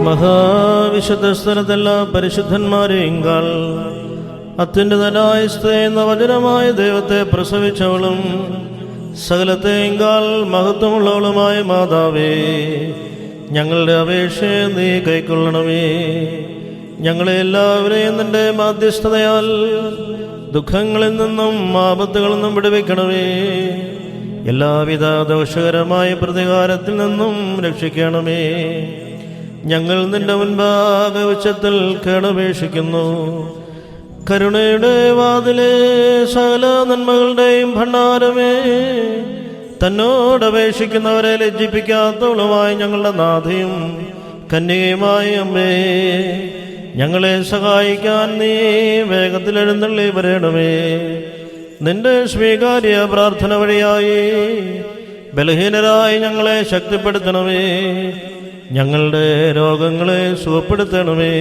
മഹാവിശുദ്ധ സ്ഥലത്തെല്ലാ പരിശുദ്ധന്മാരെയുങ്കാൾ അത്യുന്നതനായ സ്ത്രീ എന്ന വചനമായ ദൈവത്തെ പ്രസവിച്ചവളും സകലത്തെയുങ്കാൾ മഹത്വമുള്ളവളുമായ മാതാവേ, ഞങ്ങളുടെ അപേക്ഷയെ നീ കൈക്കൊള്ളണമേ. ഞങ്ങളെ എല്ലാവരെയും നിന്റെ മാധ്യസ്ഥതയാൽ ദുഃഖങ്ങളിൽ നിന്നും ആപത്തുകളിൽ നിന്നും വിടുവിക്കണമേ. എല്ലാവിധ ദോഷകരമായ പ്രതികാരത്തിൽ നിന്നും രക്ഷിക്കണമേ. ഞങ്ങൾ നിന്റെ മുൻപാകെ ഉച്ചത്തിൽ കേണപേക്ഷിക്കുന്നു. കരുണയുടെ വാതിലെ സകല നന്മകളുടെയും ഭണ്ഡാരമേ, തന്നോടപേക്ഷിക്കുന്നവരെ ലജ്ജിപ്പിക്കാത്തവളുമായി ഞങ്ങളുടെ നാഥയും കന്യകയുമായ അമ്മേ, ഞങ്ങളെ സഹായിക്കാൻ നീ വേഗത്തിൽ എഴുന്നള്ളി വരണമേ. നിന്റെ സ്വീകാര്യ പ്രാർത്ഥന വഴിയായി ബലഹീനരായി ഞങ്ങളെ ശക്തിപ്പെടുത്തണമേ. ഞങ്ങളുടെ രോഗങ്ങളെ സുഖപ്പെടുത്തണമേ.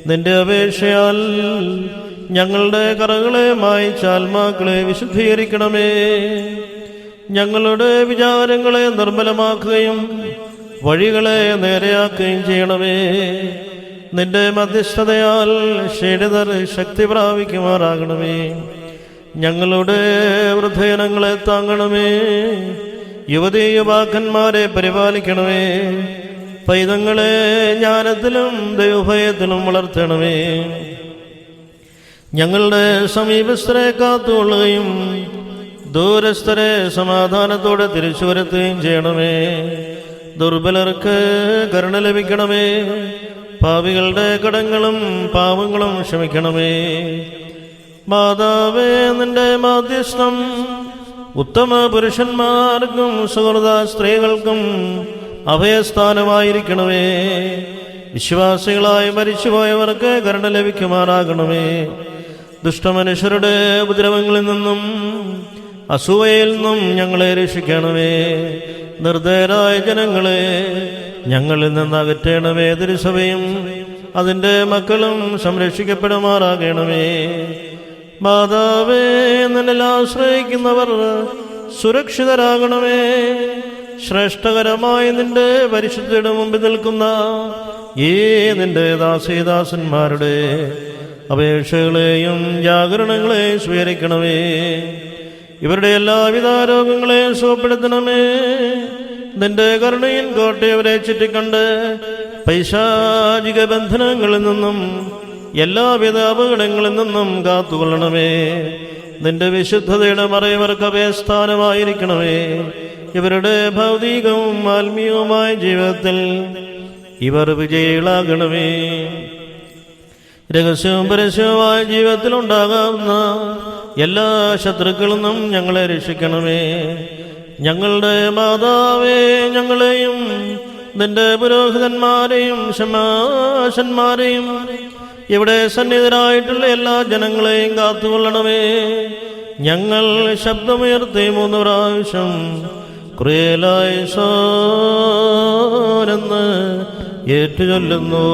നിന്റെ അപേക്ഷയാൽ ഞങ്ങളുടെ കറകളെ മായിച്ച ആത്മാക്കളെ വിശുദ്ധീകരിക്കണമേ. ഞങ്ങളുടെ വിചാരങ്ങളെ നിർമ്മലമാക്കുകയും വഴികളെ നേരെയാക്കുകയും ചെയ്യണമേ. നിന്റെ മധ്യസ്ഥതയാൽ ക്ഷീണിതർ ശക്തി പ്രാപിക്കുമാറാകണമേ. ഞങ്ങളുടെ വൃദ്ധജനങ്ങളെ താങ്ങണമേ. യുവതീ യുവാക്കന്മാരെ പരിപാലിക്കണമേ. പൈതങ്ങളെ ജ്ഞാനത്തിലും ദൈവഭയത്തിലും വളർത്തണമേ. ഞങ്ങളുടെ സമീപസ്ഥരെ കാത്തുകൊള്ളുകയും ദൂരസ്ഥരെ സമാധാനത്തോടെ തിരിച്ചു വരുത്തുകയും ചെയ്യണമേ. ദുർബലർക്ക് കരുണ ലഭിക്കണമേ. പാപികളുടെ കടങ്ങളും പാവങ്ങളും ക്ഷമിക്കണമേ. മാതാവേ, നിന്റെ മാധ്യസ്ഥം ഉത്തമ പുരുഷന്മാർക്കും സുഹൃത സ്ത്രീകൾക്കും അഭയസ്ഥാനമായിരിക്കണമേ. വിശ്വാസികളായി മരിച്ചുപോയവർക്ക് കരുണ ലഭിക്കുമാറാകണമേ. ദുഷ്ടമനുഷ്യരുടെ ഉപദ്രവങ്ങളിൽ നിന്നും അസൂയയിൽ നിന്നും ഞങ്ങളെ രക്ഷിക്കണമേ. നിർദ്ദയരായ ജനങ്ങളെ ഞങ്ങളിൽ നിന്ന് അകറ്റണമേ. തിരുസഭയും അതിൻ്റെ മക്കളും സംരക്ഷിക്കപ്പെടുമാറാകണമേ. മാതാവേ, നിന്നിൽ ആശ്രയിക്കുന്നവർ സുരക്ഷിതരാകണമേ. ശ്രേഷ്ഠകരമായി നിന്റെ പരിശുദ്ധിയുടെ മുമ്പിൽ നിൽക്കുന്ന ഈ നിന്റെ ദാസീദാസന്മാരുടെ അപേക്ഷകളെയും ജാഗരണങ്ങളെയും സ്വീകരിക്കണമേ. ഇവരുടെ എല്ലാവിധ രോഗങ്ങളെയും സുഖപ്പെടുത്തണമേ. നിന്റെ കരുണയിൻ കോട്ടയവരെ ചുറ്റിക്കണ്ട് പൈശാചിക ബന്ധനങ്ങളിൽ നിന്നും എല്ലാവിധ അപകടങ്ങളിൽ നിന്നും കാത്തുകൊള്ളണമേ. നിന്റെ വിശുദ്ധതയുടെ മറയവർക്ക് അഭയസ്ഥാനമായിരിക്കണമേ. ഇവരുടെ ഭൗതികവും ആത്മീയവുമായ ജീവിതത്തിൽ ഇവർ വിജയികളാകണമേ. രഹസ്യവും പരസ്യവുമായ ജീവിതത്തിൽ ഉണ്ടാകാവുന്ന എല്ലാ ശത്രുക്കളിൽ നിന്നും ഞങ്ങളെ രക്ഷിക്കണമേ. ഞങ്ങളുടെ മാതാവേ, ഞങ്ങളെയും നിന്റെ പുരോഹിതന്മാരെയും ശമാശന്മാരെയും ഇവിടെ സന്നിധരായിട്ടുള്ള എല്ലാ ജനങ്ങളെയും കാത്തുകൊള്ളണമേ. ഞങ്ങൾ ശബ്ദമുയർത്തി 3 പ്രാവശ്യം ക്രിയലായിസോനെന്ന് ഏറ്റുചൊല്ലുന്നു.